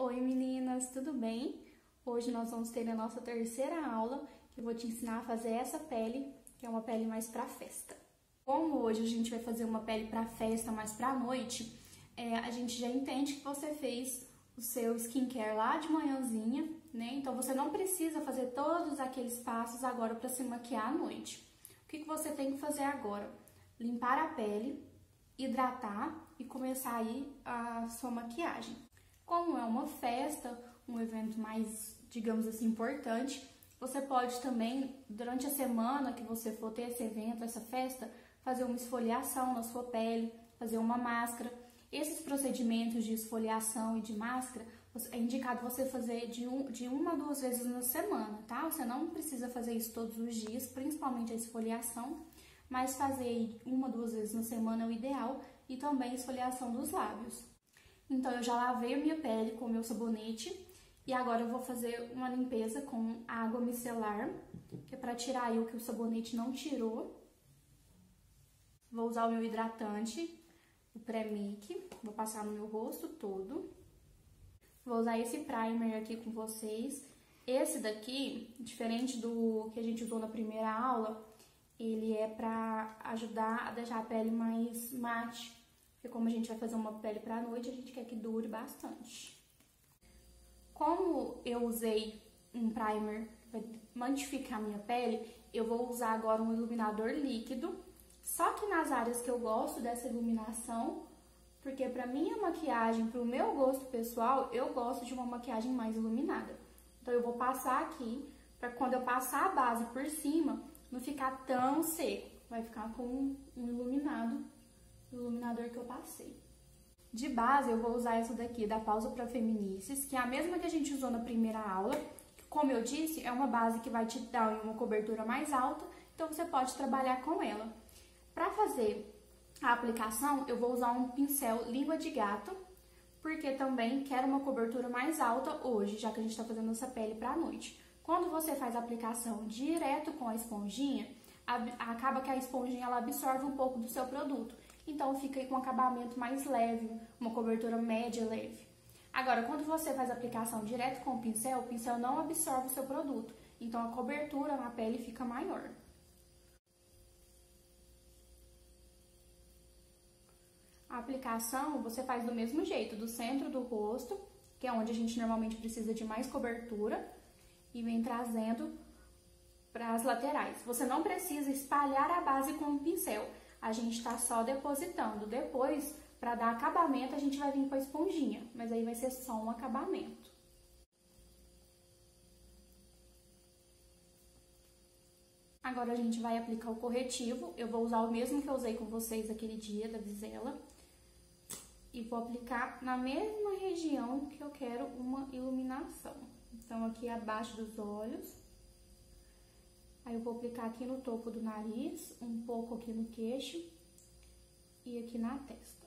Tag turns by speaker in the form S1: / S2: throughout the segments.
S1: Oi meninas, tudo bem? Hoje nós vamos ter a nossa terceira aula, que eu vou te ensinar a fazer essa pele, que é uma pele mais pra festa. Como hoje a gente vai fazer uma pele pra festa, mais pra noite, a gente já entende que você fez o seu skincare lá de manhãzinha, né? Então você não precisa fazer todos aqueles passos agora pra se maquiar à noite. O que você tem que fazer agora? Limpar a pele, hidratar e começar aí a sua maquiagem. Como é uma festa, um evento mais, digamos assim, importante, você pode também, durante a semana que você for ter esse evento, essa festa, fazer uma esfoliação na sua pele, fazer uma máscara. Esses procedimentos de esfoliação e de máscara, é indicado você fazer de uma a duas vezes na semana, tá? Você não precisa fazer isso todos os dias, principalmente a esfoliação, mas fazer uma a duas vezes na semana é o ideal, e também a esfoliação dos lábios. Então, eu já lavei a minha pele com o meu sabonete e agora eu vou fazer uma limpeza com água micelar, que é para tirar aí o que o sabonete não tirou. Vou usar o meu hidratante, o pré-make, vou passar no meu rosto todo. Vou usar esse primer aqui com vocês. Esse daqui, diferente do que a gente usou na primeira aula, ele é para ajudar a deixar a pele mais mate. Porque como a gente vai fazer uma pele pra noite, a gente quer que dure bastante. Como eu usei um primer que vai matificar a minha pele, eu vou usar agora um iluminador líquido. Só que nas áreas que eu gosto dessa iluminação, porque pra minha maquiagem, pro meu gosto pessoal, eu gosto de uma maquiagem mais iluminada. Então eu vou passar aqui, pra quando eu passar a base por cima, não ficar tão seco. Vai ficar com um iluminador que eu passei. De base, eu vou usar essa daqui, da Pausa pra Feminices, que é a mesma que a gente usou na primeira aula. Como eu disse, é uma base que vai te dar uma cobertura mais alta, então você pode trabalhar com ela. Para fazer a aplicação, eu vou usar um pincel língua de gato, porque também quero uma cobertura mais alta hoje, já que a gente tá fazendo essa pele pra noite. Quando você faz a aplicação direto com a esponjinha, acaba que a esponjinha ela absorve um pouco do seu produto. Então fica aí com um acabamento mais leve, uma cobertura média leve. Agora, quando você faz a aplicação direto com o pincel não absorve o seu produto. Então a cobertura na pele fica maior. A aplicação você faz do mesmo jeito, do centro do rosto, que é onde a gente normalmente precisa de mais cobertura, e vem trazendo para as laterais. Você não precisa espalhar a base com o pincel. A gente tá só depositando. Depois, para dar acabamento, a gente vai vir com a esponjinha, mas aí vai ser só um acabamento. Agora a gente vai aplicar o corretivo. Eu vou usar o mesmo que eu usei com vocês aquele dia, da Visela. E vou aplicar na mesma região que eu quero uma iluminação. Então, aqui abaixo dos olhos. Aí eu vou aplicar aqui no topo do nariz, um pouco aqui no queixo e aqui na testa.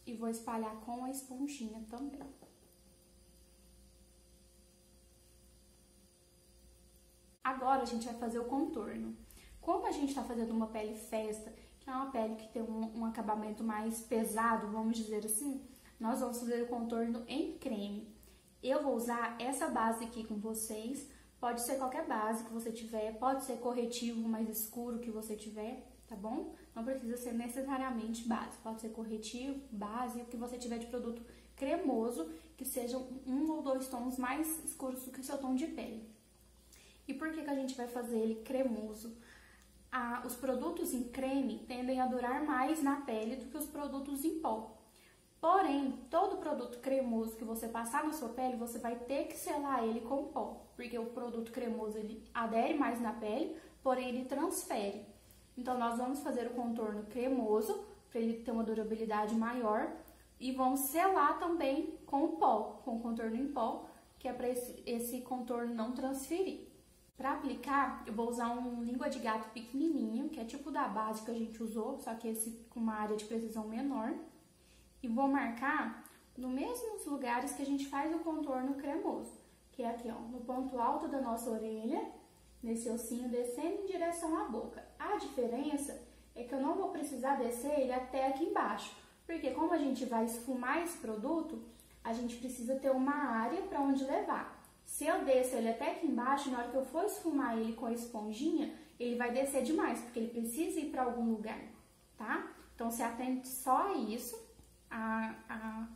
S1: E vou espalhar com a esponjinha também. Agora a gente vai fazer o contorno. Como a gente tá fazendo uma pele festa, que é uma pele que tem um acabamento mais pesado, vamos dizer assim, nós vamos fazer o contorno em creme. Eu vou usar essa base aqui com vocês. Pode ser qualquer base que você tiver, pode ser corretivo mais escuro que você tiver, tá bom? Não precisa ser necessariamente base, pode ser corretivo, base, o que você tiver de produto cremoso, que sejam um ou dois tons mais escuros do que o seu tom de pele. E por que a gente vai fazer ele cremoso? Os produtos em creme tendem a durar mais na pele do que os produtos em pó. Porém, todo produto cremoso que você passar na sua pele, você vai ter que selar ele com pó, porque o produto cremoso ele adere mais na pele, porém ele transfere. Então, nós vamos fazer o contorno cremoso, para ele ter uma durabilidade maior, e vamos selar também com o pó, com o contorno em pó, que é para esse contorno não transferir. Para aplicar, eu vou usar um língua de gato pequenininho, que é tipo da base que a gente usou, só que esse com uma área de precisão menor. E vou marcar nos mesmos lugares que a gente faz o contorno cremoso, que é aqui, ó, no ponto alto da nossa orelha, nesse ossinho descendo em direção à boca. A diferença é que eu não vou precisar descer ele até aqui embaixo, porque como a gente vai esfumar esse produto, a gente precisa ter uma área para onde levar. Se eu desço ele até aqui embaixo, na hora que eu for esfumar ele com a esponjinha, ele vai descer demais, porque ele precisa ir para algum lugar, tá? Então, se atente só a isso, a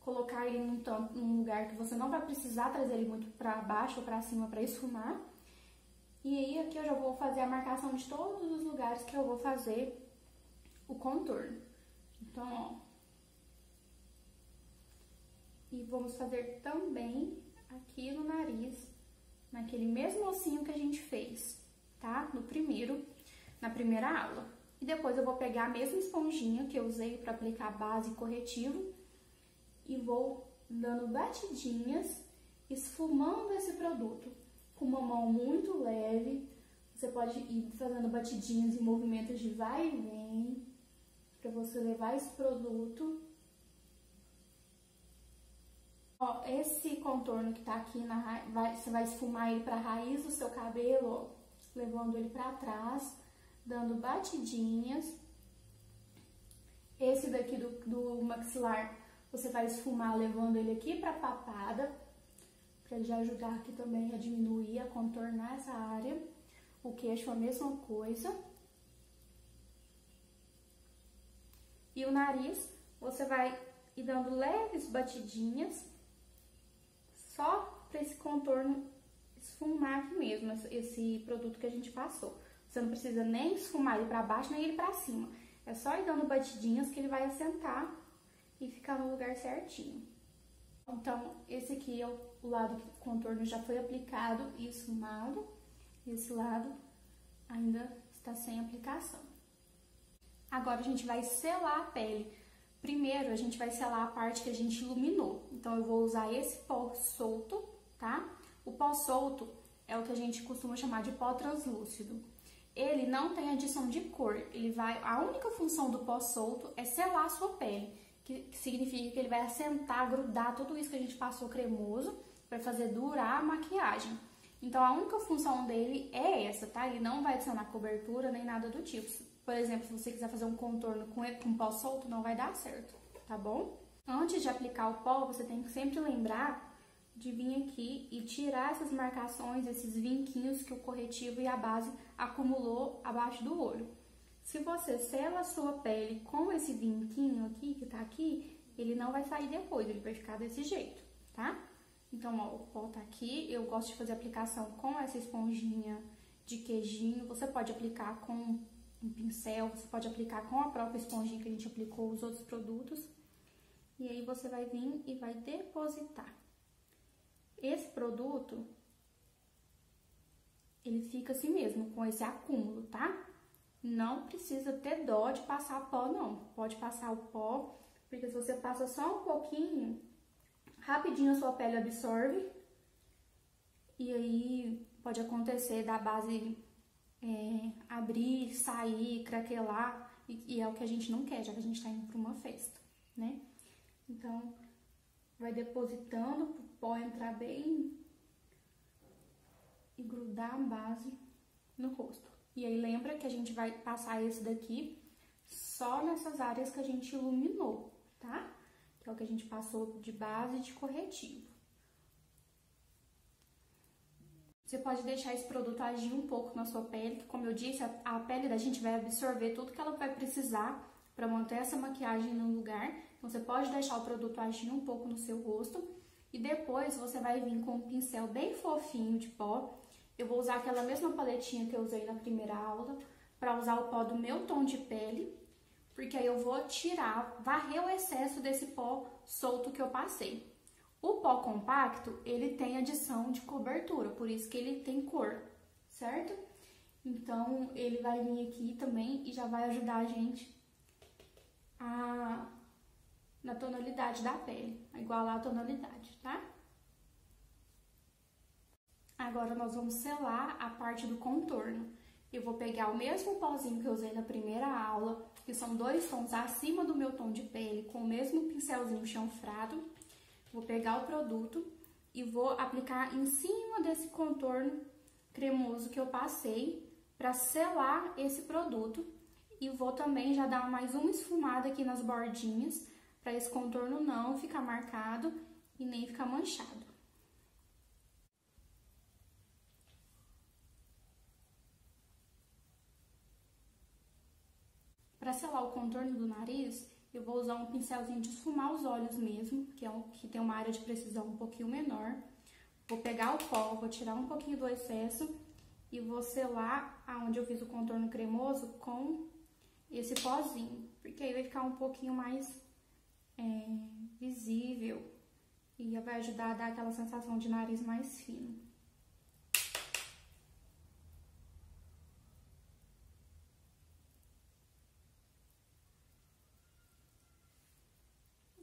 S1: colocar ele num lugar que você não vai precisar trazer ele muito para baixo ou para cima para esfumar. E aí, aqui eu já vou fazer a marcação de todos os lugares que eu vou fazer o contorno. Então, ó. E vamos fazer também aqui no nariz, naquele mesmo ossinho que a gente fez, tá? Na primeira aula. E depois eu vou pegar a mesma esponjinha que eu usei para aplicar base e corretivo e vou dando batidinhas, esfumando esse produto com uma mão muito leve. Você pode ir fazendo batidinhas e movimentos de vai e vem para você levar esse produto. Ó, esse contorno que tá aqui você vai esfumar ele para a raiz do seu cabelo, ó, levando ele para trás, dando batidinhas. Esse daqui do maxilar, você vai esfumar levando ele aqui para a papada, para ele já ajudar aqui também a diminuir, a contornar essa área. O queixo a mesma coisa. E o nariz, você vai ir dando leves batidinhas, só para esse contorno esfumar aqui mesmo, esse produto que a gente passou. Você não precisa nem esfumar ele para baixo, nem ele para cima. É só ir dando batidinhas que ele vai assentar e ficar no lugar certinho. Então, esse aqui é o lado que o contorno já foi aplicado e esfumado. Esse lado ainda está sem aplicação. Agora, a gente vai selar a pele. Primeiro, a gente vai selar a parte que a gente iluminou. Então, eu vou usar esse pó solto, tá? O pó solto é o que a gente costuma chamar de pó translúcido. Ele não tem adição de cor. A única função do pó solto é selar a sua pele, que significa que ele vai assentar, grudar tudo isso que a gente passou cremoso, vai fazer durar a maquiagem. Então, a única função dele é essa, tá? Ele não vai adicionar cobertura nem nada do tipo. Por exemplo, se você quiser fazer um contorno com pó solto, não vai dar certo, tá bom? Antes de aplicar o pó, você tem que sempre lembrar de vir aqui e tirar essas marcações, esses vinquinhos que o corretivo e a base acumulou abaixo do olho. Se você sela a sua pele com esse vinquinho aqui, que tá aqui, ele não vai sair depois, ele vai ficar desse jeito, tá? Então, ó, o pó tá aqui, eu gosto de fazer aplicação com essa esponjinha de queijinho. Você pode aplicar com um pincel, você pode aplicar com a própria esponjinha que a gente aplicou os outros produtos. E aí, você vai vir e vai depositar. Esse produto, ele fica assim mesmo, com esse acúmulo, tá? Não precisa ter dó de passar pó, não. Pode passar o pó, porque se você passa só um pouquinho, rapidinho a sua pele absorve. E aí, pode acontecer da base abrir, sair, craquelar. E é o que a gente não quer, já que a gente tá indo pra uma festa, né? Então, vai depositando pro pó entrar bem e grudar a base no rosto. E aí, lembra que a gente vai passar esse daqui só nessas áreas que a gente iluminou, tá? Que é o que a gente passou de base e de corretivo. Você pode deixar esse produto agir um pouco na sua pele, que, como eu disse, a pele da gente vai absorver tudo que ela vai precisar para manter essa maquiagem no lugar. Então, você pode deixar o produto agir um pouco no seu rosto. E depois, você vai vir com um pincel bem fofinho de pó. Eu vou usar aquela mesma paletinha que eu usei na primeira aula, para usar o pó do meu tom de pele. Porque aí eu vou varrer o excesso desse pó solto que eu passei. O pó compacto, ele tem adição de cobertura, por isso que ele tem cor, certo? Então, ele vai vir aqui também e já vai ajudar a gente na tonalidade da pele, a igualar a tonalidade, tá? Agora, nós vamos selar a parte do contorno. Eu vou pegar o mesmo pozinho que eu usei na primeira aula, que são 2 tons acima do meu tom de pele, com o mesmo pincelzinho chanfrado. Vou pegar o produto e vou aplicar em cima desse contorno cremoso que eu passei para selar esse produto. E vou também já dar mais uma esfumada aqui nas bordinhas para esse contorno não ficar marcado e nem ficar manchado. Para selar o contorno do nariz, eu vou usar um pincelzinho de esfumar os olhos mesmo, que tem uma área de precisão um pouquinho menor. Vou pegar o pó, vou tirar um pouquinho do excesso e vou selar aonde eu fiz o contorno cremoso com esse pozinho, porque aí vai ficar um pouquinho mais visível e vai ajudar a dar aquela sensação de nariz mais fino.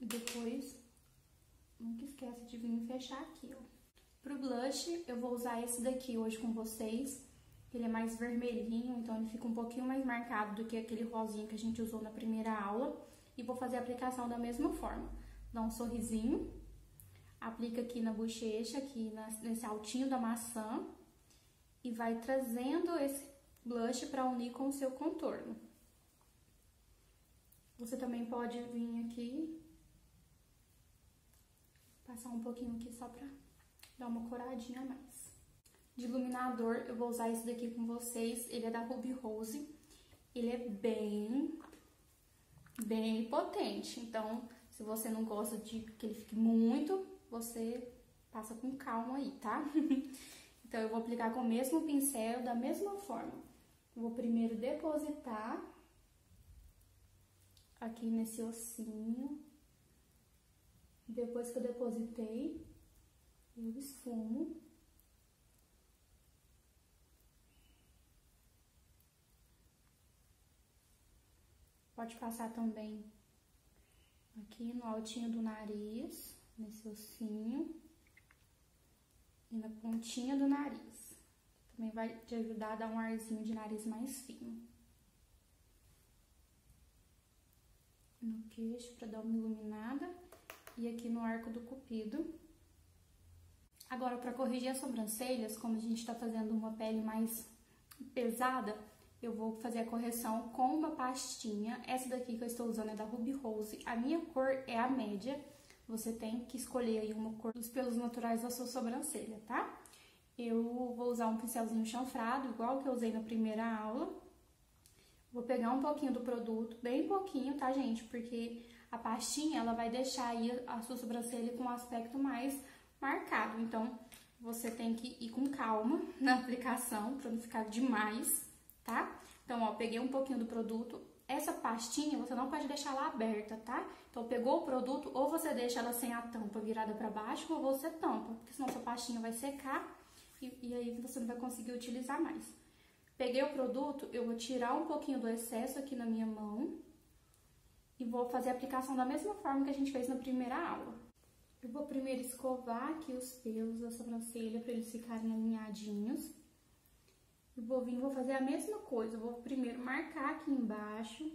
S1: E depois, nunca esquece de vir fechar aqui, ó. Pro blush, eu vou usar esse daqui hoje com vocês. Ele é mais vermelhinho, então ele fica um pouquinho mais marcado do que aquele rosinha que a gente usou na primeira aula. E vou fazer a aplicação da mesma forma. Dá um sorrisinho, aplica aqui na bochecha, aqui nesse altinho da maçã. E vai trazendo esse blush para unir com o seu contorno. Você também pode vir aqui, passar um pouquinho aqui só pra dar uma coradinha a mais. De iluminador, eu vou usar esse daqui com vocês. Ele é da Ruby Rose. Ele é bem potente. Então, se você não gosta de que ele fique muito, você passa com calma aí, tá? Então, eu vou aplicar com o mesmo pincel, da mesma forma. Vou primeiro depositar aqui nesse ossinho. Depois que eu depositei, eu esfumo. Pode passar também aqui no altinho do nariz, nesse ossinho, e na pontinha do nariz. Também vai te ajudar a dar um arzinho de nariz mais fino. No queixo, pra dar uma iluminada, e aqui no arco do cupido. Agora, pra corrigir as sobrancelhas, como a gente tá fazendo uma pele mais pesada, eu vou fazer a correção com uma pastinha. Essa daqui que eu estou usando é da Ruby Rose. A minha cor é a média. Você tem que escolher aí uma cor dos pelos naturais da sua sobrancelha, tá? Eu vou usar um pincelzinho chanfrado, igual que eu usei na primeira aula. Vou pegar um pouquinho do produto, bem pouquinho, tá, gente? Porque a pastinha, ela vai deixar aí a sua sobrancelha com um aspecto mais marcado. Então, você tem que ir com calma na aplicação, pra não ficar demais, tá? Então, ó, peguei um pouquinho do produto. Essa pastinha, você não pode deixar ela aberta, tá? Então, pegou o produto, ou você deixa ela sem a tampa virada pra baixo, ou você tampa, porque senão sua pastinha vai secar e aí você não vai conseguir utilizar mais. Peguei o produto, eu vou tirar um pouquinho do excesso aqui na minha mão e vou fazer a aplicação da mesma forma que a gente fez na primeira aula. Eu vou primeiro escovar aqui os pelos da sobrancelha para eles ficarem alinhadinhos. E vou fazer a mesma coisa, eu vou primeiro marcar aqui embaixo,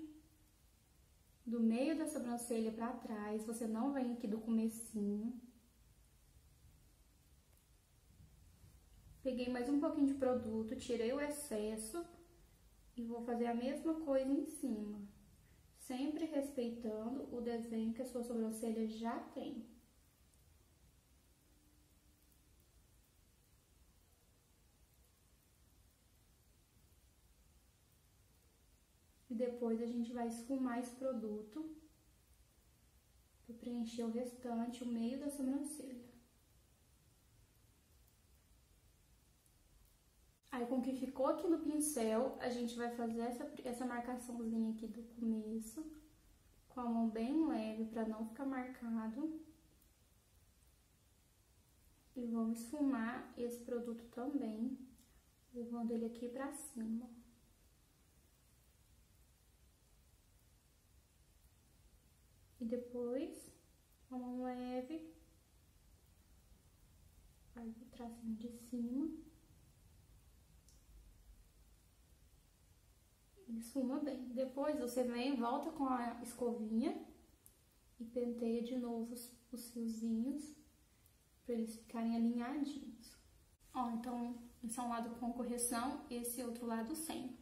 S1: do meio da sobrancelha para trás, você não vem aqui do comecinho. Peguei mais um pouquinho de produto, tirei o excesso e vou fazer a mesma coisa em cima, sempre respeitando o desenho que a sua sobrancelha já tem. E depois a gente vai esfumar esse produto para preencher o restante, o meio da sobrancelha. Aí, com o que ficou aqui no pincel, a gente vai fazer essa marcaçãozinha aqui do começo, com a mão bem leve, para não ficar marcado. E vamos esfumar esse produto também, levando ele aqui pra cima. E depois, com a mão leve, faz o tracinho de cima. Esfuma bem. Depois você vem, volta com a escovinha e penteia de novo os fiozinhos para eles ficarem alinhadinhos. Ó, então, esse é um lado com correção, esse outro lado sem.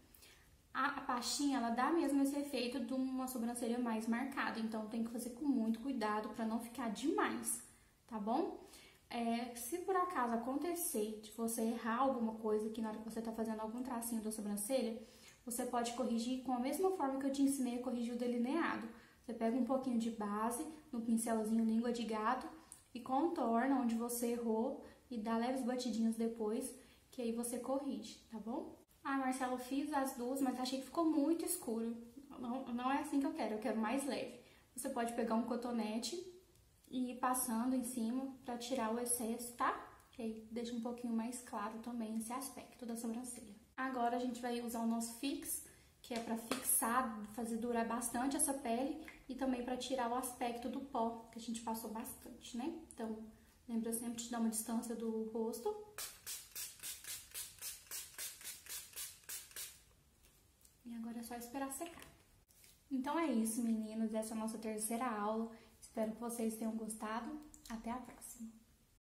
S1: A pastinha, ela dá mesmo esse efeito de uma sobrancelha mais marcada, então tem que fazer com muito cuidado pra não ficar demais, tá bom? Se por acaso acontecer de você errar alguma coisa aqui na hora que você tá fazendo algum tracinho da sobrancelha, você pode corrigir com a mesma forma que eu te ensinei a corrigir o delineado. Você pega um pouquinho de base no pincelzinho língua de gato e contorna onde você errou e dá leves batidinhas depois, que aí você corrige, tá bom? Ah, Marcelo, fiz as duas, mas achei que ficou muito escuro. Não é assim que eu quero mais leve. Você pode pegar um cotonete e ir passando em cima pra tirar o excesso, tá? Que aí deixa um pouquinho mais claro também esse aspecto da sobrancelha. Agora a gente vai usar o nosso Fix, que é pra fixar, fazer durar bastante essa pele e também pra tirar o aspecto do pó, que a gente passou bastante, né? Então, lembra sempre de dar uma distância do rosto. E agora é só esperar secar. Então é isso, meninas. Essa é a nossa terceira aula. Espero que vocês tenham gostado. Até a próxima!